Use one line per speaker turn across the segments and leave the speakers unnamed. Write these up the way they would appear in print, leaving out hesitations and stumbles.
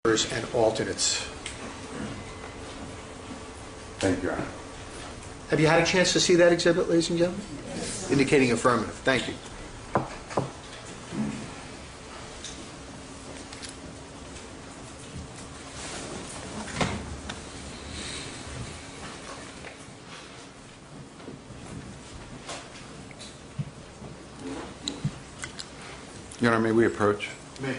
and alternates.
Thank you, Your Honor.
Have you had a chance to see that exhibit, ladies and gentlemen? Yes. Indicating affirmative. Thank you.
Your Honor, may we approach?
May.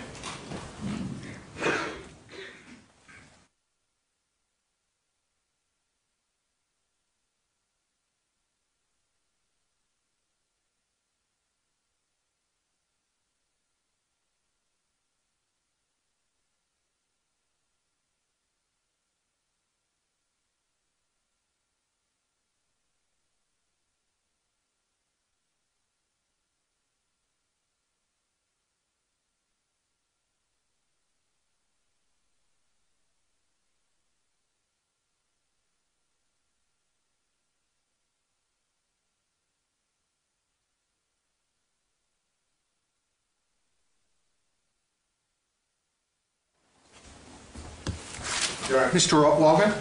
Mr. Walker,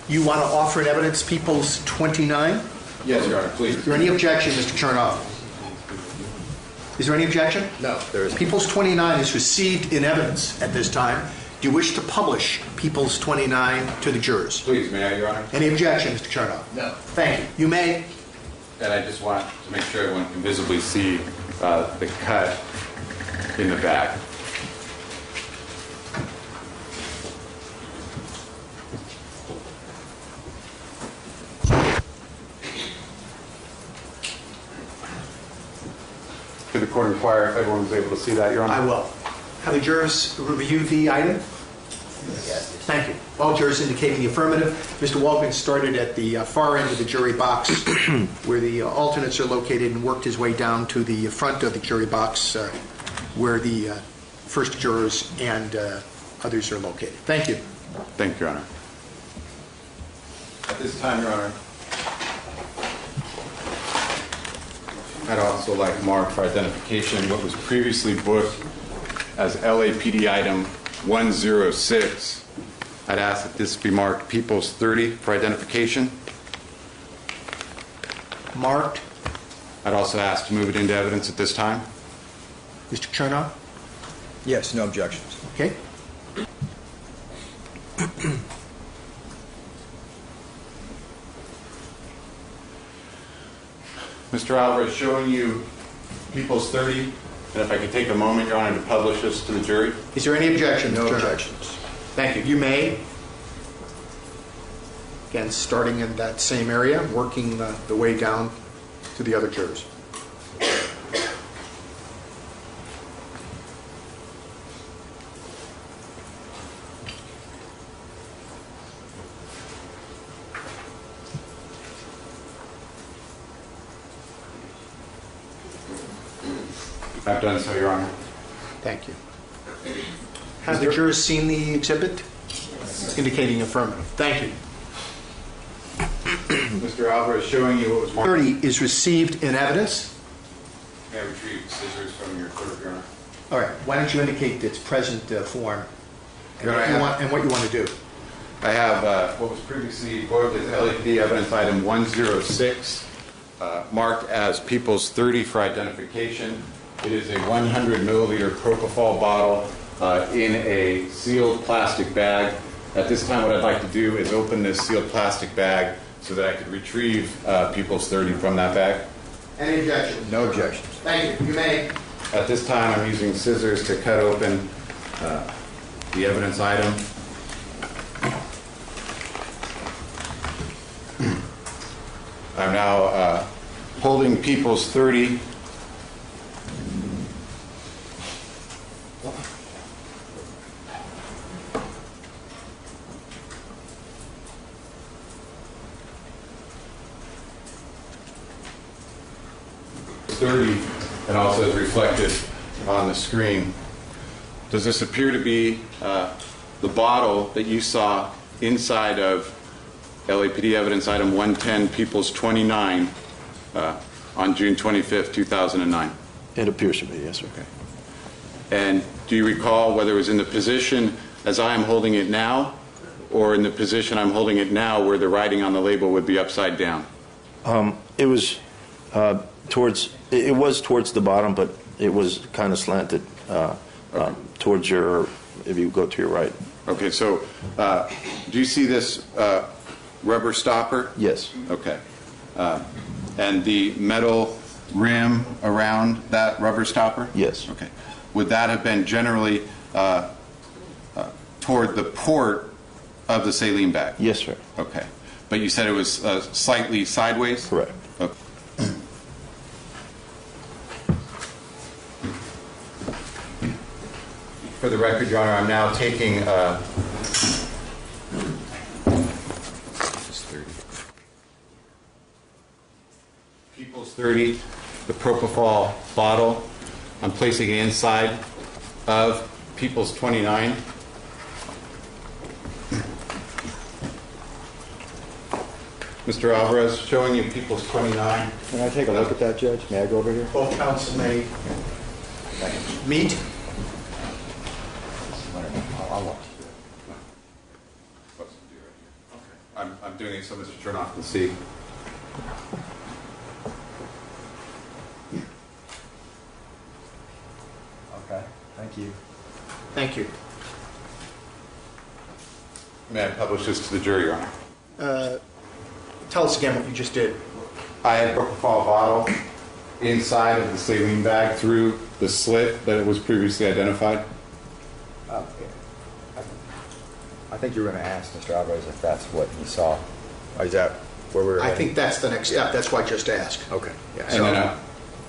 you want to offer in evidence People's 29?
Yes, Your Honor, please.
Is there any objection, Mr. Chernoff? Is there any objection?
No, there isn't.
People's 29 is received in evidence at this time. Do you wish to publish People's 29 to the jurors?
Please, may I, Your Honor?
Any objection, Mr. Chernoff?
No.
Thank you. You may.
And I just want to make sure everyone can visibly see the cut in the back. Could the court inquire if everyone was able to see that, Your Honor?
I will. Have the jurors review the item? Yes. Thank you. All jurors indicate the affirmative. Mr. Walken started at the far end of the jury box where the alternates are located and worked his way down to the front of the jury box where the first jurors and others are located. Thank you.
Thank you, Your Honor. At this time, Your Honor, I'd also like to mark for identification what was previously booked as LAPD item 106. I'd ask that this be marked People's 30 for identification.
Marked.
I'd also ask to move it into evidence at this time.
Mr. Chernoff?
Yes, no objections.
Okay.
Mr. Alvarez, showing you People's 30, and if I could take a moment, Your Honor, to publish this to the jury.
Is there any objection?
No
Mr. Chernoff?
objections.
Thank you. You may. Again, starting in that same area, working the way down to the other jurors.
I've done so, Your Honor.
Thank you. Have the jurors seen the exhibit? Indicating affirmative. Thank you.
Mr. Alvarez, showing you what was marked.
30 is received in evidence.
May I retrieve scissors from your clerk, Your Honor?
All right. Why don't you indicate its present form and
Your
what,
Honor,
what you want to do?
I have what was previously booked as LAPD evidence item 106, marked as People's 30 for identification. It is a 100 milliliter propofol bottle in a sealed plastic bag. At this time, what I'd like to do is open this sealed plastic bag so that I could retrieve People's 30 from that bag.
Any objections?
No objections.
Thank you. You may.
At this time, I'm using scissors to cut open the evidence item. I'm now holding People's 30. And also is reflected on the screen. Does this appear to be the bottle that you saw inside of LAPD evidence item 110, People's 29, on June 25th, 2009?
It appears to be, yes, sir.
Okay. And do you recall whether it was in the position as I am holding it now, or in the position I'm holding it now where the writing on the label would be upside down?
It was towards the bottom, but it was kind of slanted towards your, if you go to your right.
Okay, so do you see this rubber stopper?
Yes.
Okay. And the metal rim around that rubber stopper?
Yes.
Okay. Would that have been generally toward the port of the saline bag?
Yes, sir.
Okay. But you said it was slightly sideways?
Correct.
Okay. For the record, Your Honor, I'm now taking People's 30, the propofol bottle. I'm placing it inside of People's 29. Mr. Alvarez, showing you People's 29.
Can I take a look at that, Judge? May I go over here?
Both counsel may meet.
I'll watch.
I'm doing it so Mr. Chernoff can see.
Okay, thank you.
Thank you.
May I publish this to the jury, Your Honor?
Tell us again what you just did.
I had a propofol bottle inside of the saline bag through the slit that it was previously identified.
I think you were going to ask Mr. Alvarez if that's what he saw. Is that where we're
I
heading?
think that's the next, yeah, that's why I just asked.
Okay.
Yeah,
And
so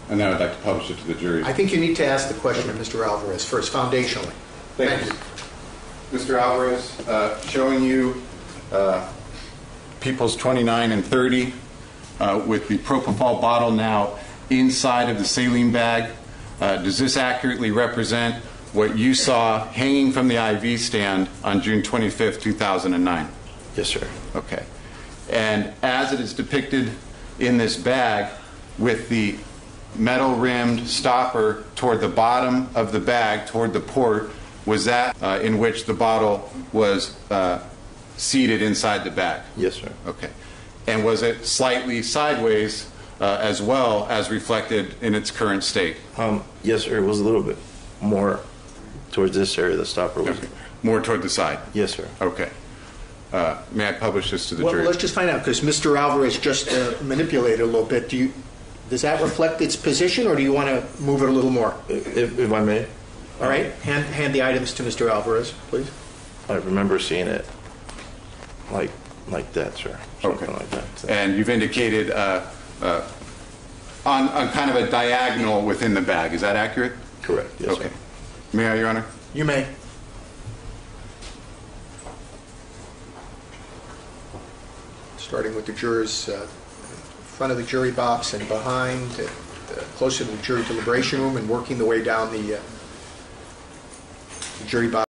then I'd like to publish it to the jury.
I think you need to ask the question of Mr. Alvarez first, foundationally.
Thank you. Mr. Alvarez, showing you People's 29 and 30 with the propofol bottle now inside of the saline bag. Does this accurately represent what you saw hanging from the IV stand on June 25th, 2009?
Yes, sir.
Okay. And as it is depicted in this bag with the metal rimmed stopper toward the bottom of the bag, toward the port, was that in which the bottle was seated inside the bag?
Yes, sir.
Okay. And was it slightly sideways as well as reflected in its current state?
Yes, sir. It was a little bit more towards this area. The stopper was.
Okay. More toward the side?
Yes, sir.
Okay. May I publish this to the
Well,
jury?
let's just find out, because Mr. Alvarez just manipulated a little bit. Does that reflect its position, or do you want to move it a little more?
If I may.
All right, hand the items to Mr. Alvarez, please.
I remember seeing it like that, sir. Something
Okay.
like that. So.
And you've indicated on kind of a diagonal within the bag. Is that accurate?
Correct. Yes,
Okay.
sir.
May I, Your Honor?
You may. Starting with the jurors, front of the jury box and behind, closer to the jury deliberation room, and working the way down the jury box.